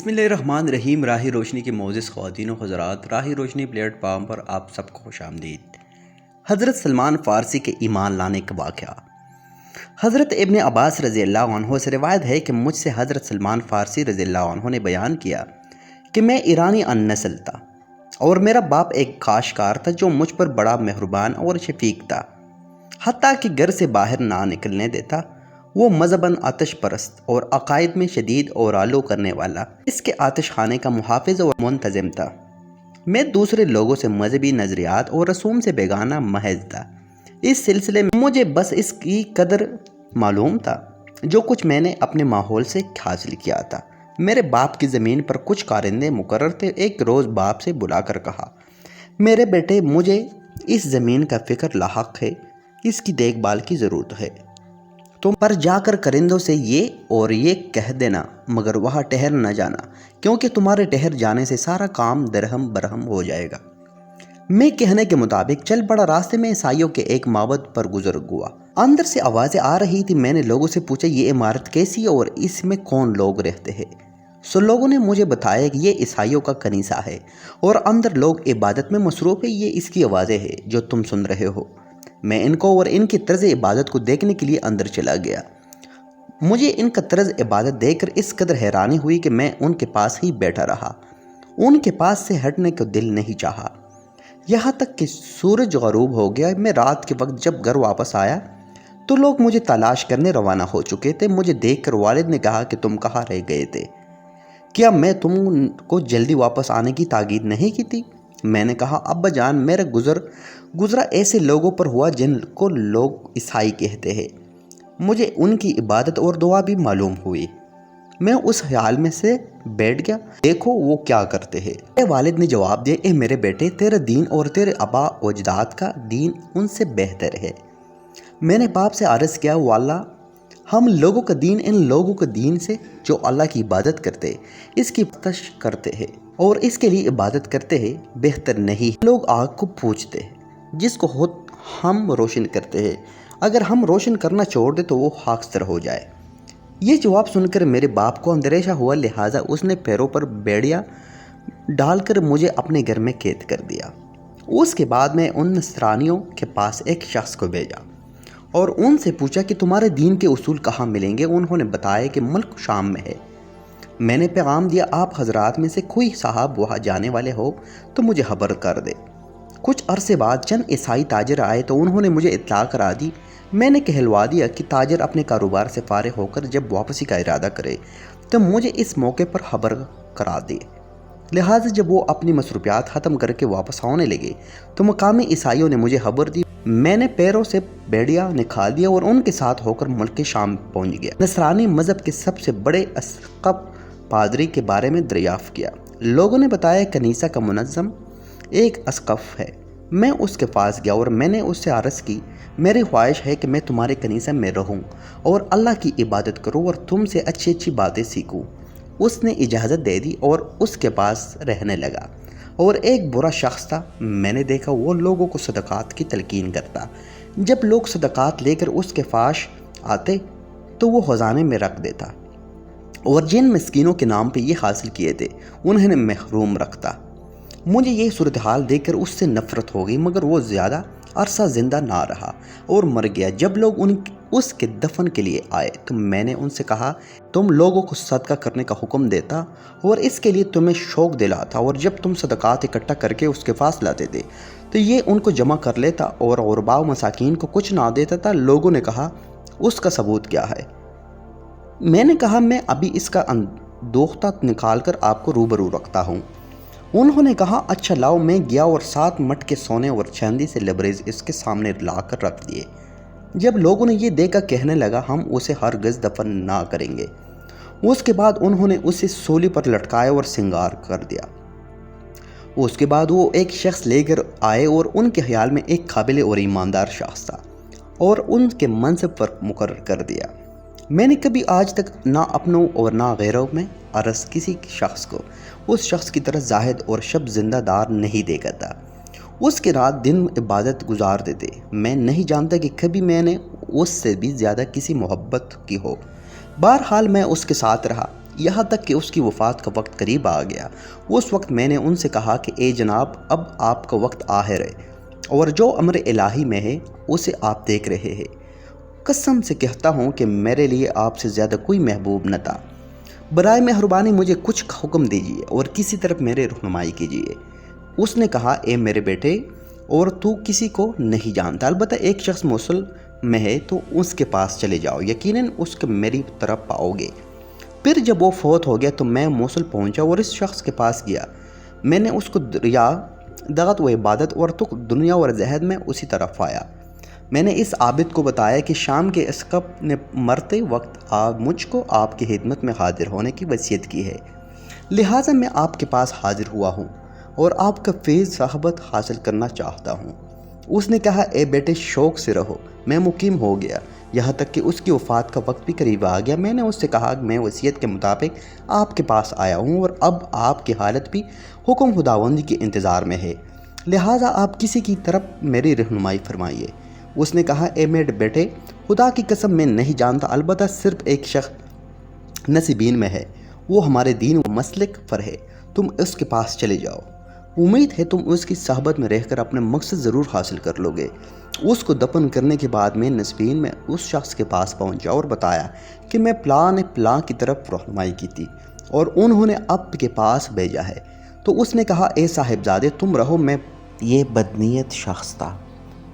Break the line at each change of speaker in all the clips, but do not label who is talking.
بسم اللہ الرحمن الرحیم۔ راہی روشنی کے معزز خواتین و حضرات، راہی روشنی پلیٹ فارم پر آپ سب کو خوش آمدید۔ حضرت سلمان فارسی کے ایمان لانے کا واقعہ۔ حضرت ابن عباس رضی اللہ عنہ سے روایت ہے کہ مجھ سے حضرت سلمان فارسی رضی اللہ عنہ نے بیان کیا کہ میں ایرانی ان نسل تھا اور میرا باپ ایک کاشتکار تھا جو مجھ پر بڑا مہربان اور شفیق تھا، حتیٰ کہ گھر سے باہر نہ نکلنے دیتا۔ وہ مذہباً آتش پرست اور عقائد میں شدید اور آلو کرنے والا، اس کے آتش خانے کا محافظ اور منتظم تھا۔ میں دوسرے لوگوں سے مذہبی نظریات اور رسوم سے بیگانہ محض تھا۔ اس سلسلے میں مجھے بس اس کی قدر معلوم تھا جو کچھ میں نے اپنے ماحول سے حاصل کیا تھا۔ میرے باپ کی زمین پر کچھ کارندے مقرر تھے۔ ایک روز باپ سے بلا کر کہا، میرے بیٹے، مجھے اس زمین کا فکر لاحق ہے، اس کی دیکھ بھال کی ضرورت ہے۔ تم پر جا کر کرندوں سے یہ کہہ دینا، مگر وہاں ٹھہر نہ جانا، کیونکہ تمہارے ٹھہر جانے سے سارا کام درہم برہم ہو جائے گا۔ میں کہنے کے مطابق چل پڑا۔ راستے میں عیسائیوں کے ایک معبد پر گزر ہوا۔ اندر سے آوازیں آ رہی تھی۔ میں نے لوگوں سے پوچھا، یہ عمارت کیسی ہے اور اس میں کون لوگ رہتے ہیں؟ لوگوں نے مجھے بتایا کہ یہ عیسائیوں کا کنیسہ ہے اور اندر لوگ عبادت میں مصروف ہیں۔ یہ اس کی آوازیں ہیں جو تم سن رہے ہو۔ میں ان کو اور ان کی طرز عبادت کو دیکھنے کے لیے اندر چلا گیا۔ مجھے ان کا طرز عبادت دیکھ کر اس قدر حیرانی ہوئی کہ میں ان کے پاس ہی بیٹھا رہا۔ ان کے پاس سے ہٹنے کو دل نہیں چاہا، یہاں تک کہ سورج غروب ہو گیا۔ میں رات کے وقت جب گھر واپس آیا تو لوگ مجھے تلاش کرنے روانہ ہو چکے تھے۔ مجھے دیکھ کر والد نے کہا کہ تم کہاں رہ گئے تھے؟ کیا میں تم کو جلدی واپس آنے کی تاکید نہیں کی تھی؟ میں نے کہا، ابا جان، میرا گزرا ایسے لوگوں پر ہوا جن کو لوگ عیسائی کہتے ہیں۔ مجھے ان کی عبادت اور دعا بھی معلوم ہوئی۔ میں اس خیال میں سے بیٹھ گیا، دیکھو وہ کیا کرتے ہیں۔ میرے والد نے جواب دیا، اے میرے بیٹے، تیرا دین اور تیرے آبا و اجداد کا دین ان سے بہتر ہے۔ میں نے باپ سے عرض کیا، واللہ، ہم لوگوں کا دین ان لوگوں کے دین سے جو اللہ کی عبادت کرتے، اس کی پرستش کرتے ہیں اور اس کے لیے عبادت کرتے ہیں، بہتر نہیں۔ لوگ آگ کو پوجتے ہیں جس کو خود ہم روشن کرتے ہیں، اگر ہم روشن کرنا چھوڑ دیں تو وہ خاکستر ہو جائے۔ یہ جواب سن کر میرے باپ کو اندیشہ ہوا، لہٰذا اس نے پیروں پر بیڑیا ڈال کر مجھے اپنے گھر میں قید کر دیا۔ اس کے بعد میں ان نصرانیوں کے پاس ایک شخص کو بھیجا اور ان سے پوچھا کہ تمہارے دین کے اصول کہاں ملیں گے؟ انہوں نے بتایا کہ ملک شام میں ہے۔ میں نے پیغام دیا، آپ حضرات میں سے کوئی صاحب وہاں جانے والے ہو تو مجھے خبر کر دے۔ کچھ عرصے بعد چند عیسائی تاجر آئے تو انہوں نے مجھے اطلاع کرا دی۔ میں نے کہلوا دیا کہ تاجر اپنے کاروبار سے فارغ ہو کر جب واپسی کا ارادہ کرے تو مجھے اس موقع پر خبر کرا دے۔ لہٰذا جب وہ اپنی مصروفیات ختم کر کے واپس آنے لگے تو مقامی عیسائیوں نے مجھے خبر دی۔ میں نے پیروں سے بیڑیا نکال دیا اور ان کے ساتھ ہو کر ملک شام پہنچ گیا۔ نصرانی مذہب کے سب سے بڑے اسقف پادری کے بارے میں دریافت کیا۔ لوگوں نے بتایا کنیسہ کا منظم ایک اسقف ہے۔ میں اس کے پاس گیا اور میں نے اس سے عرض کی، میری خواہش ہے کہ میں تمہارے کنیسہ میں رہوں اور اللہ کی عبادت کروں اور تم سے اچھی اچھی باتیں سیکھوں۔ اس نے اجازت دے دی اور اس کے پاس رہنے لگا۔ اور ایک برا شخص تھا، میں نے دیکھا وہ لوگوں کو صدقات کی تلقین کرتا۔ جب لوگ صدقات لے کر اس کے پاس آتے تو وہ خزانے میں رکھ دیتا اور جن مسکینوں کے نام پہ یہ حاصل کیے تھے انہیں محروم رکھتا۔ مجھے یہ صورتحال دیکھ کر اس سے نفرت ہو گئی، مگر وہ زیادہ عرصہ زندہ نہ رہا اور مر گیا۔ جب لوگ اس کے دفن کے لیے آئے تو میں نے ان سے کہا، تم لوگوں کو صدقہ کرنے کا حکم دیتا اور اس کے لیے تمہیں شوق دلاتا، اور جب تم صدقات اکٹھا کر کے اس کے پاس لاتے تھے تو یہ ان کو جمع کر لیتا اور غرباء و مساکین کو کچھ نہ دیتا تھا۔ لوگوں نے کہا، اس کا ثبوت کیا ہے؟ میں نے کہا، میں ابھی اس کا دوختہ نکال کر آپ کو روبرو رکھتا ہوں۔ انہوں نے کہا، اچھا لاؤ۔ میں گیا اور 7 مٹکے سونے اور چاندی سے لبریز اس کے سامنے لا کر رکھ دیے۔ جب لوگوں نے یہ دیکھا کہنے لگا، ہم اسے ہرگز دفن نہ کریں گے۔ اس کے بعد انہوں نے اسے سولی پر لٹکایا اور سنگار کر دیا۔ اس کے بعد وہ ایک شخص لے کر آئے اور ان کے خیال میں ایک قابل اور ایماندار شخص تھا اور ان کے منصب پر مقرر کر دیا۔ میں نے کبھی آج تک نہ اپنوں اور نہ غیروں میں عرض کسی شخص کو اس شخص کی طرح زاہد اور شب زندہ دار نہیں دیکھا تھا۔ اس کے رات دن عبادت گزارتے تھے۔ میں نہیں جانتا کہ کبھی میں نے اس سے بھی زیادہ کسی محبت کی ہو۔ بہرحال میں اس کے ساتھ رہا۔ یہاں تک کہ اس کی وفات کا وقت قریب آ گیا۔ اس وقت میں نے ان سے کہا کہ اے جناب، اب آپ کا وقت آخر ہے اور جو امر الہی میں ہے اسے آپ دیکھ رہے ہیں۔ قسم سے کہتا ہوں کہ میرے لیے آپ سے زیادہ کوئی محبوب نہ تھا۔ برائے مہربانی مجھے کچھ حکم دیجیے اور کسی طرف میرے رہنمائی کیجیے۔ اس نے کہا، اے میرے بیٹے، اور تو کسی کو نہیں جانتا، البتہ ایک شخص موصل میں ہے تو اس کے پاس چلے جاؤ، یقیناً اس کو میری طرف پاؤ گے۔ پھر جب وہ فوت ہو گیا تو میں موصل پہنچا اور اس شخص کے پاس گیا۔ میں نے اس کو دعوت و عبادت اور دنیا اور زہد میں اسی طرف پایا۔ میں نے اس عابد کو بتایا کہ شام کے اسقف نے مرتے وقت آپ مجھ کو آپ کی خدمت میں حاضر ہونے کی وصیت کی ہے، لہٰذا میں آپ کے پاس حاضر ہوا ہوں اور آپ کا فیض صحبت حاصل کرنا چاہتا ہوں۔ اس نے کہا، اے بیٹے، شوق سے رہو۔ میں مقیم ہو گیا یہاں تک کہ اس کی وفات کا وقت بھی قریب آ گیا۔ میں نے اس سے کہا کہ میں وصیت کے مطابق آپ کے پاس آیا ہوں اور اب آپ کی حالت بھی حکم خداوندی کے انتظار میں ہے، لہٰذا آپ کسی کی طرف میری رہنمائی فرمائیے۔ اس نے کہا، اے میرے بیٹے، خدا کی قسم میں نہیں جانتا، البتہ صرف ایک شخص نصیبین میں ہے، وہ ہمارے دین و مسلک پر ہے، تم اس کے پاس چلے جاؤ، امید ہے تم اس کی صحبت میں رہ کر اپنے مقصد ضرور حاصل کر لو گے۔ اس کو دفن کرنے کے بعد میں نصیبین میں اس شخص کے پاس پہنچا اور بتایا کہ میں پلاں کی طرف رہنمائی کی تھی اور انہوں نے آپ کے پاس بھیجا ہے۔ تو اس نے کہا، اے صاحبزادے، تم رہو، میں یہ بدنیت شخص تھا۔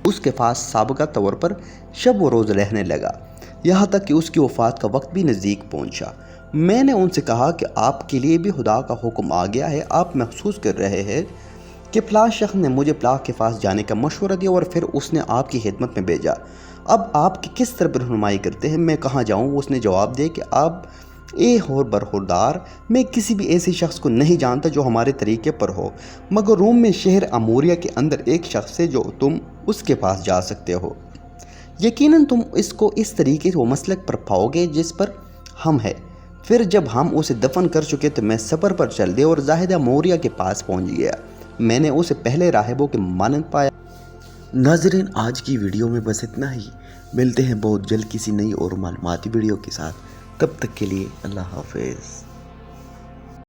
اس کے پاس سابقہ طور پر شب و روز رہنے لگا یہاں تک کہ اس کی وفات کا وقت بھی نزدیک پہنچا۔ میں نے ان سے کہا کہ آپ کے لیے بھی خدا کا حکم آ گیا ہے، آپ محسوس کر رہے ہیں کہ فلاں شخص نے مجھے فلاں کے پاس جانے کا مشورہ دیا اور پھر اس نے آپ کی خدمت میں بھیجا، اب آپ کی کس طرح رہنمائی کرتے ہیں، میں کہاں جاؤں؟ اس نے جواب دیا کہ آپ اے اور برخوردار، میں کسی بھی ایسے شخص کو نہیں جانتا جو ہمارے طریقے پر ہو، مگر روم میں شہر اموریہ کے اندر ایک شخص ہے جو تم اس کے پاس جا سکتے ہو، یقیناً تم اس کو اس طریقے و مسلک پر پاؤ گے جس پر ہم ہیں۔ پھر جب ہم اسے دفن کر چکے تو میں سفر پر چل دیا اور زاہدہ موریہ کے پاس پہنچ گیا۔ میں نے اسے پہلے راہبوں کے مانند پایا۔ ناظرین، آج کی ویڈیو میں بس اتنا ہی، ملتے ہیں بہت جلد کسی نئی اور معلوماتی ویڈیو کے ساتھ، تب تک کے لیے اللہ حافظ۔